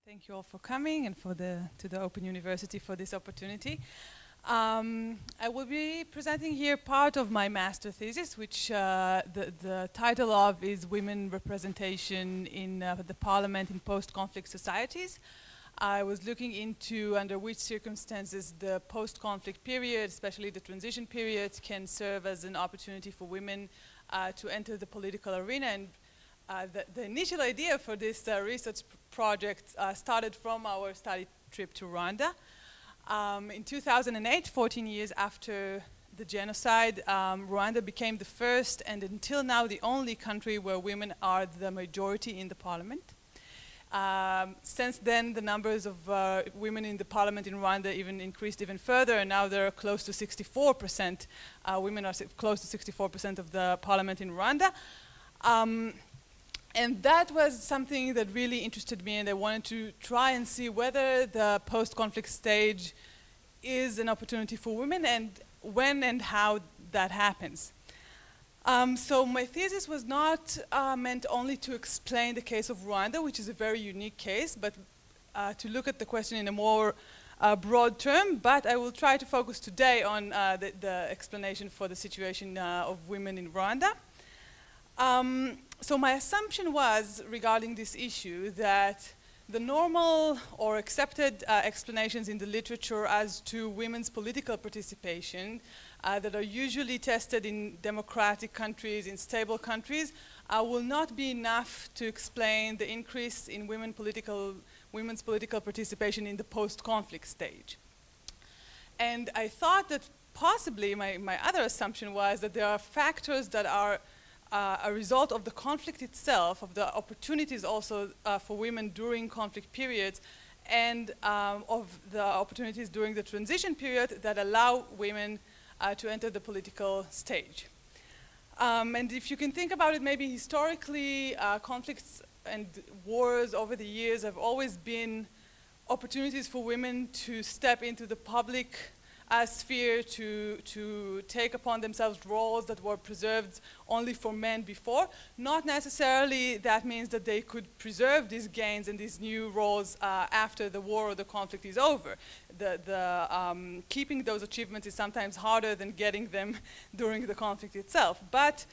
Thank you all for coming and to the Open University for this opportunity. I will be presenting here part of my master thesis, which the title of is Women Representation in the Parliament in Post-Conflict Societies. I was looking into under which circumstances the post-conflict period, especially the transition period, can serve as an opportunity for women to enter the political arena. And the initial idea for this research project started from our study trip to Rwanda. In 2008, 14 years after the genocide, Rwanda became the first and until now the only country where women are the majority in the parliament. Since then, the numbers of women in the parliament in Rwanda increased even further, and now there are close to 64%. Women are close to 64% of the parliament in Rwanda. And that was something that really interested me, and I wanted to try and see whether the post-conflict stage is an opportunity for women and when and how that happens. So my thesis was not meant only to explain the case of Rwanda, which is a very unique case, but to look at the question in a more broad term. But I will try to focus today on the explanation for the situation of women in Rwanda. So my assumption was regarding this issue that the normal or accepted explanations in the literature as to women's political participation that are usually tested in democratic countries, in stable countries, will not be enough to explain the increase in women's political participation in the post-conflict stage. And I thought that possibly my other assumption was that there are factors that are a result of the conflict itself, of the opportunities also for women during conflict periods, and of the opportunities during the transition period that allow women to enter the political stage. And if you can think about it, maybe historically, conflicts and wars over the years have always been opportunities for women to step into the public sphere, to take upon themselves roles that were preserved only for men before. Not necessarily that means that they could preserve these gains and these new roles after the war or the conflict is over. Keeping those achievements is sometimes harder than getting them during the conflict itself. But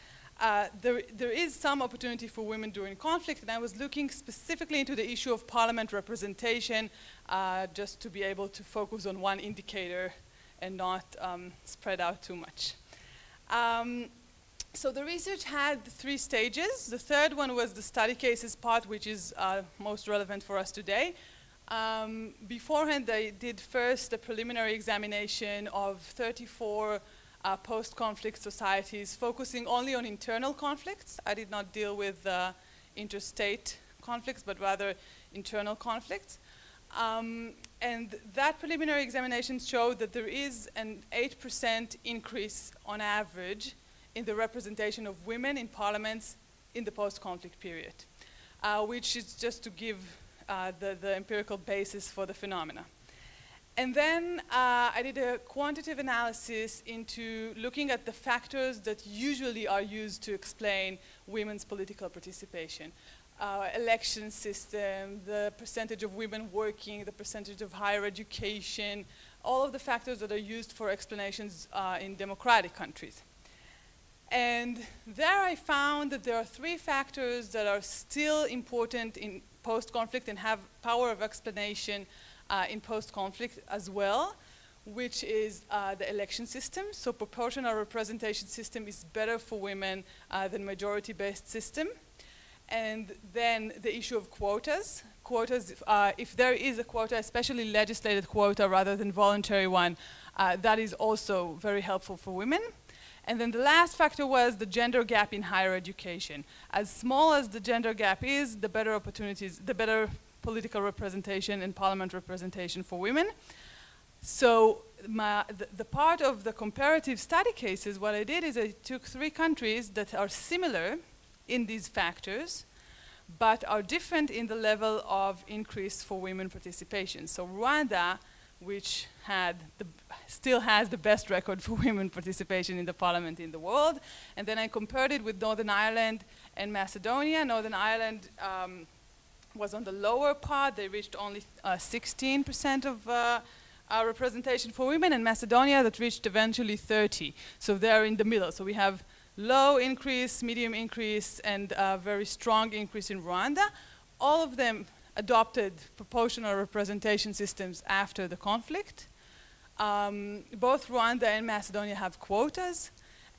there is some opportunity for women during conflict, and I was looking specifically into the issue of parliament representation, just to be able to focus on one indicator and not spread out too much. So the research had 3 stages. The third one was the study cases part, which is most relevant for us today. Beforehand, I did first a preliminary examination of 34 post-conflict societies, focusing only on internal conflicts. I did not deal with interstate conflicts, but rather internal conflicts. And that preliminary examination showed that there is an 8% increase on average in the representation of women in parliaments in the post-conflict period, which is just to give the empirical basis for the phenomena. And then I did a quantitative analysis into looking at the factors that usually are used to explain women's political participation. Election system, the percentage of women working, the percentage of higher education, all of the factors that are used for explanations in democratic countries. And there I found that there are 3 factors that are still important in post-conflict and have power of explanation in post-conflict as well, which is the election system. So proportional representation system is better for women than majority-based system. And then the issue of quotas. Quotas, if there is a quota, especially legislated quota rather than voluntary one, that is also very helpful for women. And then the last factor was the gender gap in higher education. As small as the gender gap is, the better opportunities, the better political representation and parliament representation for women. So the part of the comparative study cases, what I did is I took 3 countries that are similar in these factors, but are different in the level of increase for women participation. So Rwanda, which still has the best record for women participation in the parliament in the world, and then I compared it with Northern Ireland and Macedonia. Northern Ireland was on the lower part. They reached only 16% of representation for women, and Macedonia that reached eventually 30. So they're in the middle. So we have low increase, medium increase, and a very strong increase in Rwanda. All of them adopted proportional representation systems after the conflict. Both Rwanda and Macedonia have quotas,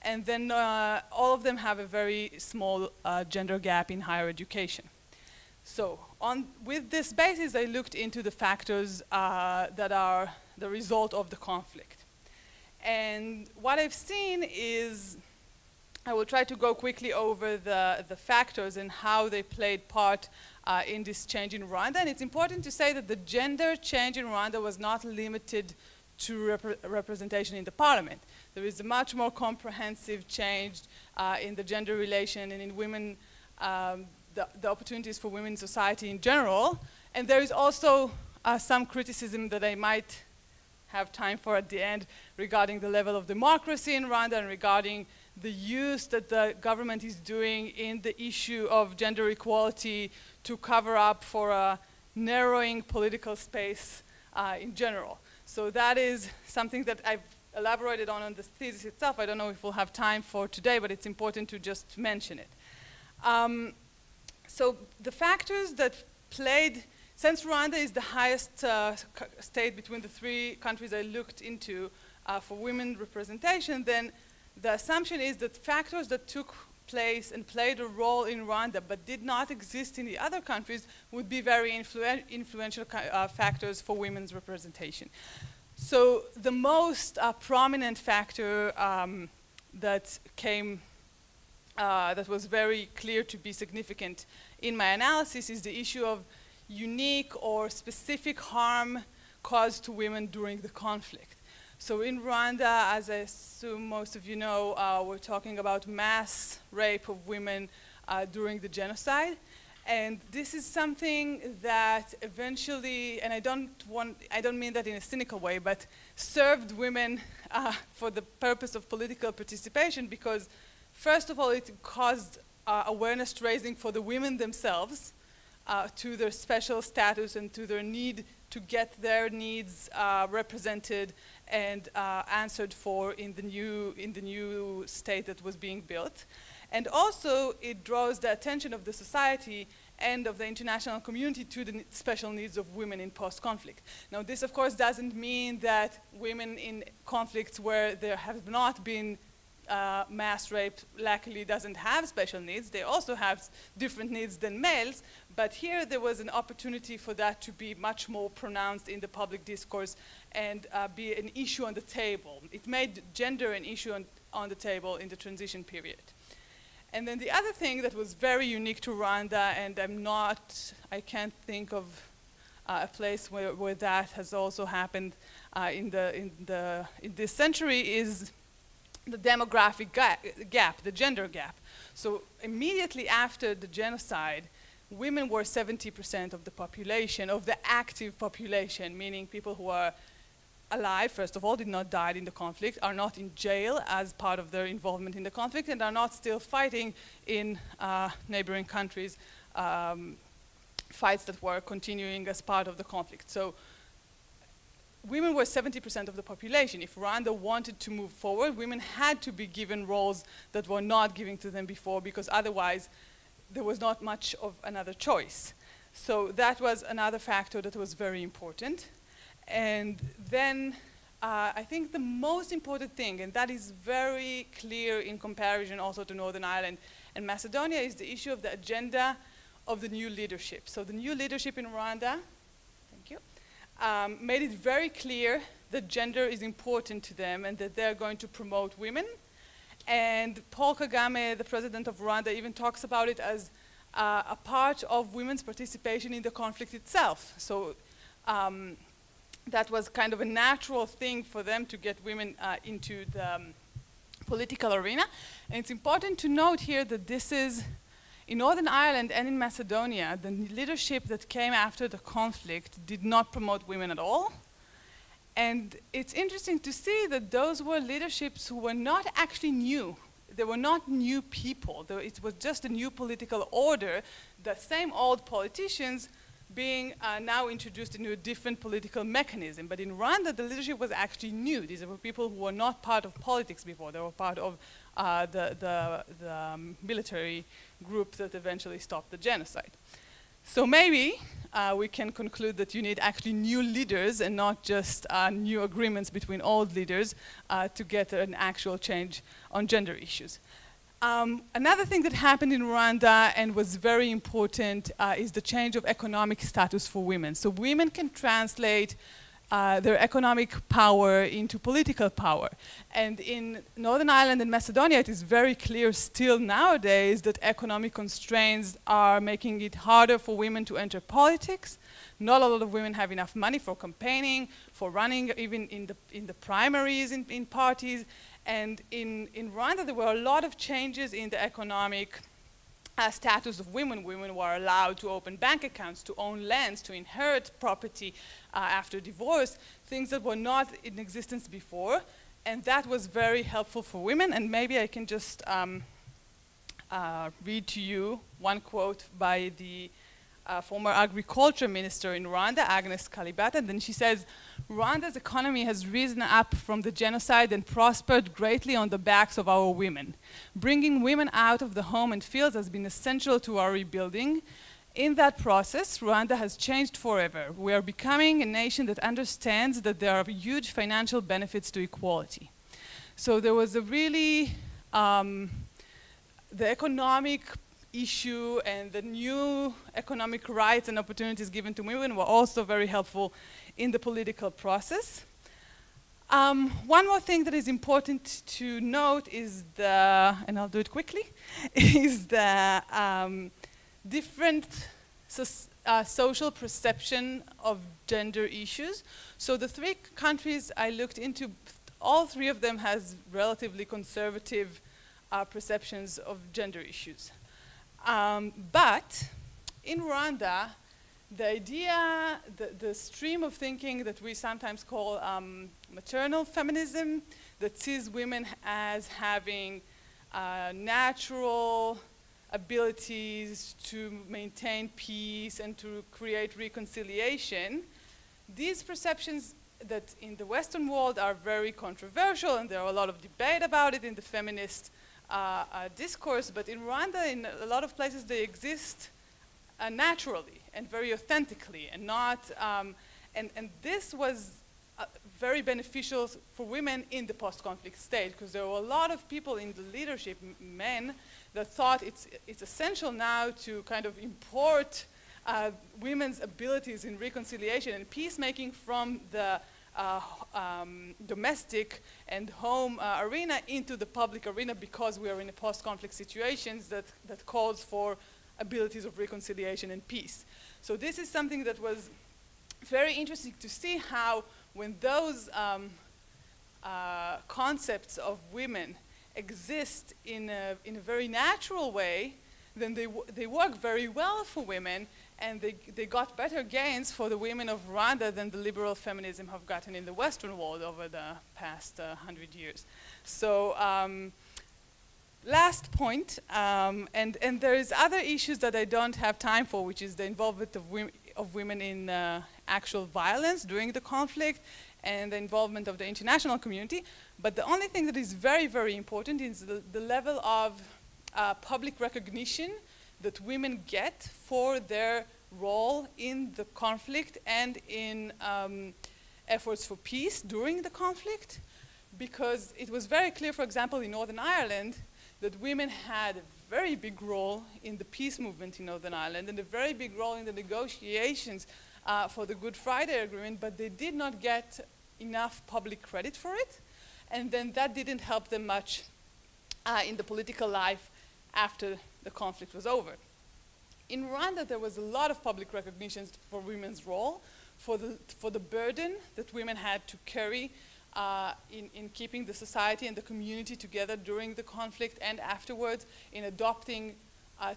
and then all of them have a very small gender gap in higher education. So with this basis, I looked into the factors that are the result of the conflict. And what I've seen is, I will try to go quickly over the factors and how they played part in this change in Rwanda. And it's important to say that the gender change in Rwanda was not limited to representation in the parliament. There is a much more comprehensive change in the gender relation and in women, the opportunities for women in society in general. And there is also some criticism that I might have time for at the end regarding the level of democracy in Rwanda and regarding the use that the government is doing in the issue of gender equality to cover up for a narrowing political space in general. So that is something that I've elaborated on the thesis itself. I don't know if we'll have time for today, but it's important to just mention it. So the factors that played, since Rwanda is the highest state between the three countries I looked into for women representation, then the assumption is that factors that took place and played a role in Rwanda but did not exist in the other countries would be very influential factors for women's representation. So the most prominent factor that was very clear to be significant in my analysis is the issue of unique or specific harm caused to women during the conflict. So in Rwanda, as I assume most of you know, we're talking about mass rape of women during the genocide. And this is something that eventually, and I don't mean that in a cynical way, but served women for the purpose of political participation, because first of all, it caused awareness raising for the women themselves to their special status and to their need to get their needs represented and answered for in the new state that was being built. And also, it draws the attention of the society and of the international community to the special needs of women in post-conflict. Now, this, of course, doesn't mean that women in conflicts where there have not been mass rape luckily doesn't have special needs. They also have different needs than males, but here there was an opportunity for that to be much more pronounced in the public discourse and be an issue on the table. It made gender an issue on the table in the transition period. And then the other thing that was very unique to Rwanda, and I can't think of a place where that has also happened in this century, is the demographic gap, the gender gap. So immediately after the genocide, women were 70% of the population, of the active population, meaning people who are alive, first of all, did not die in the conflict, are not in jail as part of their involvement in the conflict, and are not still fighting in neighboring countries, fights that were continuing as part of the conflict. So women were 70% of the population. If Rwanda wanted to move forward, women had to be given roles that were not given to them before, because otherwise there was not much of another choice. So that was another factor that was very important. And then I think the most important thing, and that is very clear in comparison also to Northern Ireland and Macedonia, is the issue of the agenda of the new leadership. So the new leadership in Rwanda, thank you, made it very clear that gender is important to them and that they're going to promote women. And Paul Kagame, the president of Rwanda, even talks about it as a part of women's participation in the conflict itself. So that was kind of a natural thing for them to get women into the political arena. And it's important to note here that this is, in Northern Ireland and in Macedonia, the leadership that came after the conflict did not promote women at all. And it's interesting to see that those were leaderships who were not actually new. they were not new people. It was just a new political order, the same old politicians being now introduced into a different political mechanism. But in Rwanda, the leadership was actually new. These were people who were not part of politics before. They were part of the military group that eventually stopped the genocide. So maybe we can conclude that you need actually new leaders and not just new agreements between old leaders to get an actual change on gender issues. Another thing that happened in Rwanda and was very important is the change of economic status for women. So women can translate their economic power into political power. And in Northern Ireland and Macedonia, it is very clear still nowadays that economic constraints are making it harder for women to enter politics. Not a lot of women have enough money for campaigning, for running even in the primaries in parties. And in Rwanda, there were a lot of changes in the economic status of women. Women were allowed to open bank accounts, to own lands, to inherit property after divorce, things that were not in existence before. And that was very helpful for women. And maybe I can just read to you one quote by the former agriculture minister in Rwanda, Agnes Kalibata. And then she says, "Rwanda's economy has risen up from the genocide and prospered greatly on the backs of our women. Bringing women out of the home and fields has been essential to our rebuilding. In that process, Rwanda has changed forever. We are becoming a nation that understands that there are huge financial benefits to equality." So there was a really, the economic issue and the new economic rights and opportunities given to women were also very helpful in the political process. One more thing that is important to note is the, and I'll do it quickly, is the different social perception of gender issues. So the three countries I looked into, all three of them has relatively conservative perceptions of gender issues. But in Rwanda, the idea, the stream of thinking that we sometimes call maternal feminism, that sees women as having natural abilities to maintain peace and to create reconciliation, these perceptions that in the Western world are very controversial, and there are a lot of debate about it in the feminist discourse, but in Rwanda, in a lot of places, they exist naturally and very authentically, and not, and this was very beneficial for women in the post-conflict state, because there were a lot of people in the leadership, men, that thought it's essential now to kind of import women's abilities in reconciliation and peacemaking from the domestic and home arena into the public arena, because we are in a post-conflict situations that calls for abilities of reconciliation and peace. So this is something that was very interesting to see how when those concepts of women exist in a very natural way, then they work very well for women, and they got better gains for the women of Rwanda than the liberal feminism have gotten in the Western world over the past 100 years. So last point, and there is other issues that I don't have time for, which is the involvement of women in actual violence during the conflict and the involvement of the international community. But the only thing that is very, very important is the level of public recognition that women get for their role in the conflict and in efforts for peace during the conflict. Because it was very clear, for example, in Northern Ireland, that women had a very big role in the peace movement in Northern Ireland and a very big role in the negotiations for the Good Friday Agreement, but they did not get enough public credit for it. And then that didn't help them much in the political life after the conflict was over. In Rwanda, there was a lot of public recognition for women's role, for the burden that women had to carry in keeping the society and the community together during the conflict and afterwards, in adopting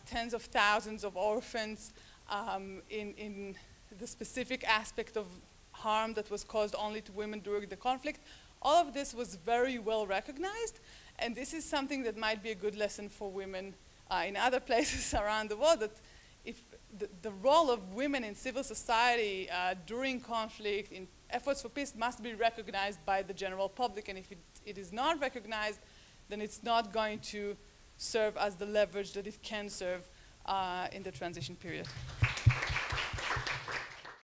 tens of thousands of orphans, in the specific aspect of harm that was caused only to women during the conflict. All of this was very well recognized, And this is something that might be a good lesson for women in other places around the world, that if the role of women in civil society during conflict, in efforts for peace, must be recognized by the general public. And if it is not recognized, then it's not going to serve as the leverage that it can serve in the transition period.